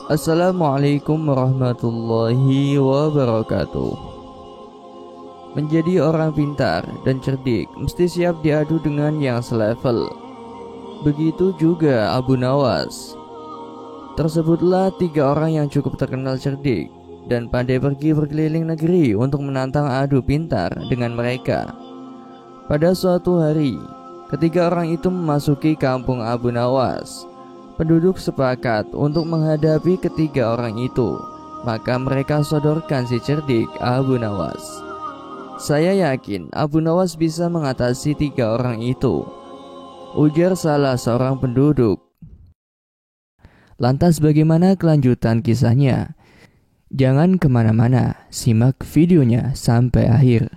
Assalamualaikum warahmatullahi wabarakatuh. Menjadi orang pintar dan cerdik mesti siap diadu dengan yang selevel. Begitu juga Abu Nawas. Tersebutlah 3 orang yang cukup terkenal cerdik dan pandai pergi berkeliling negeri untuk menantang adu pintar dengan mereka. Pada suatu hari, ketiga orang itu memasuki kampung Abu Nawas. Penduduk sepakat untuk menghadapi ketiga orang itu. Maka mereka sodorkan si cerdik Abu Nawas. Saya yakin Abu Nawas bisa mengatasi 3 orang itu, ujar salah seorang penduduk. Lantas bagaimana kelanjutan kisahnya? Jangan kemana-mana, simak videonya sampai akhir.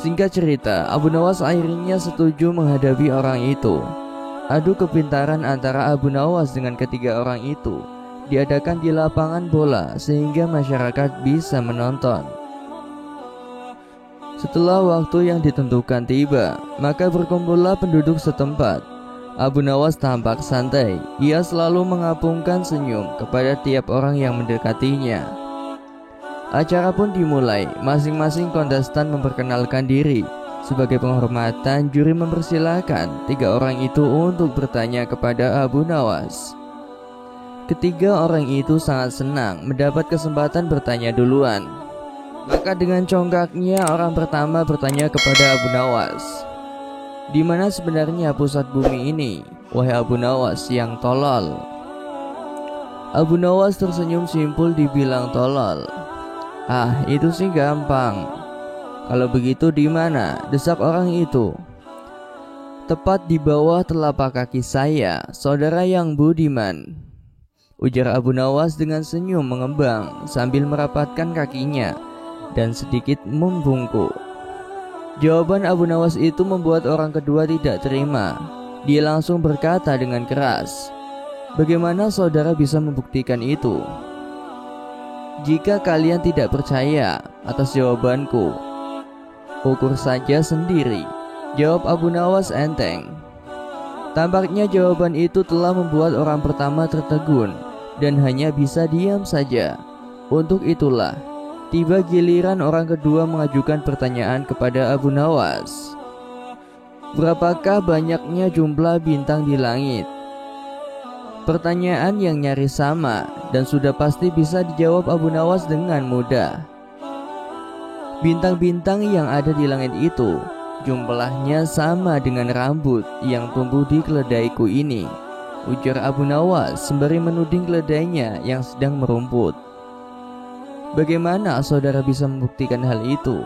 Singkat cerita, Abu Nawas akhirnya setuju menghadapi orang itu. Adu kepintaran antara Abu Nawas dengan ketiga orang itu diadakan di lapangan bola sehingga masyarakat bisa menonton. Setelah waktu yang ditentukan tiba, maka berkumpullah penduduk setempat. Abu Nawas tampak santai. Ia selalu mengapungkan senyum kepada tiap orang yang mendekatinya. Acara pun dimulai, masing-masing kontestan memperkenalkan diri. Sebagai penghormatan, juri mempersilahkan 3 orang itu untuk bertanya kepada Abu Nawas. Ketiga orang itu sangat senang mendapat kesempatan bertanya duluan. Maka dengan congkaknya orang pertama bertanya kepada Abu Nawas, "Di mana sebenarnya pusat bumi ini, wahai Abu Nawas yang tolol?" Abu Nawas tersenyum simpul dibilang tolol. "Ah, itu sih gampang. Kalau begitu di mana?" desak orang itu. "Tepat di bawah telapak kaki saya, saudara yang budiman," ujar Abu Nawas dengan senyum mengembang sambil merapatkan kakinya dan sedikit membungkuk. Jawaban Abu Nawas itu membuat orang kedua tidak terima. Dia langsung berkata dengan keras, "Bagaimana saudara bisa membuktikan itu? Jika kalian tidak percaya atas jawabanku, ukur saja sendiri," jawab Abu Nawas enteng. Tampaknya jawaban itu telah membuat orang pertama tertegun dan hanya bisa diam saja. Untuk itulah tiba giliran orang kedua mengajukan pertanyaan kepada Abu Nawas. "Berapakah banyaknya jumlah bintang di langit?" Pertanyaan yang nyaris sama dan sudah pasti bisa dijawab Abu Nawas dengan mudah. "Bintang-bintang yang ada di langit itu jumlahnya sama dengan rambut yang tumbuh di keledaiku ini," ujar Abu Nawas sembari menuding keledainya yang sedang merumput. "Bagaimana saudara bisa membuktikan hal itu?"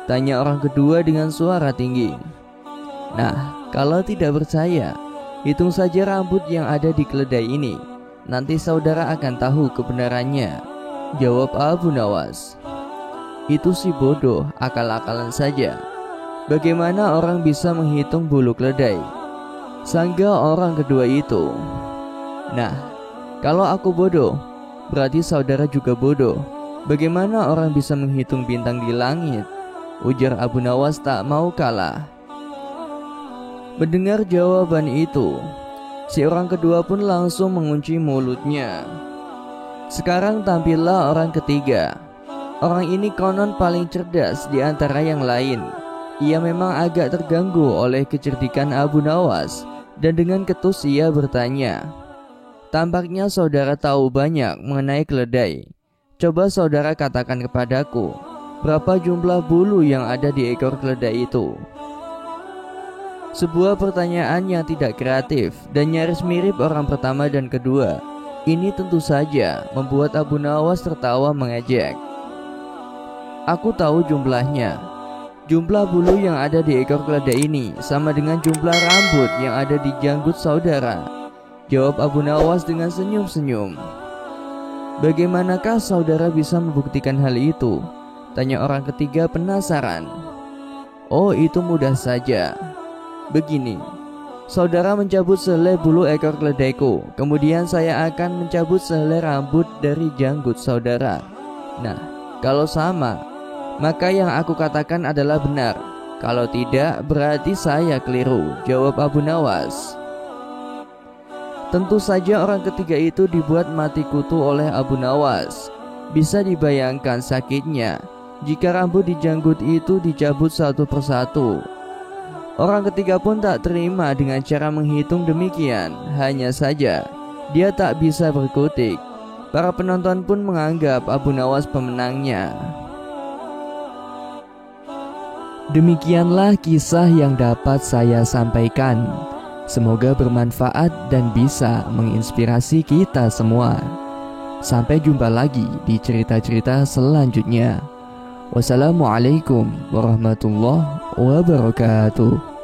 tanya orang kedua dengan suara tinggi. "Nah, kalau tidak percaya, hitung saja rambut yang ada di keledai ini. Nanti saudara akan tahu kebenarannya," jawab Abu Nawas. "Itu sih bodoh, akal-akalan saja. Bagaimana orang bisa menghitung bulu keledai?" sanggah orang kedua itu. "Nah, kalau aku bodoh, berarti saudara juga bodoh. Bagaimana orang bisa menghitung bintang di langit?" ujar Abu Nawas tak mau kalah. Mendengar jawaban itu, si orang kedua pun langsung mengunci mulutnya. Sekarang tampillah orang ketiga. Orang ini konon paling cerdas di antara yang lain. Ia memang agak terganggu oleh kecerdikan Abu Nawas dan dengan ketus ia bertanya, "Tampaknya saudara tahu banyak mengenai keledai. Coba saudara katakan kepadaku, berapa jumlah bulu yang ada di ekor keledai itu?" Sebuah pertanyaan yang tidak kreatif dan nyaris mirip orang pertama dan kedua. Ini tentu saja membuat Abu Nawas tertawa mengejek. "Aku tahu jumlahnya. Jumlah bulu yang ada di ekor keledai ini sama dengan jumlah rambut yang ada di janggut saudara," jawab Abu Nawas dengan senyum-senyum. "Bagaimanakah saudara bisa membuktikan hal itu?" tanya orang ketiga penasaran. "Oh, itu mudah saja. Begini, saudara mencabut sehelai bulu ekor keledaiku, kemudian saya akan mencabut sehelai rambut dari janggut saudara. Nah, kalau sama, maka yang aku katakan adalah benar. Kalau tidak, berarti saya keliru, jawab Abu Nawas. Tentu saja orang ketiga itu dibuat mati kutu oleh Abu Nawas. Bisa dibayangkan sakitnya jika rambut di janggut itu dicabut satu persatu. Orang ketiga pun tak terima dengan cara menghitung demikian. Hanya saja dia tak bisa berkutik. Para penonton pun menganggap Abu Nawas pemenangnya. Demikianlah kisah yang dapat saya sampaikan. Semoga bermanfaat dan bisa menginspirasi kita semua. Sampai jumpa lagi di cerita-cerita selanjutnya. Wassalamualaikum warahmatullahi wabarakatuh.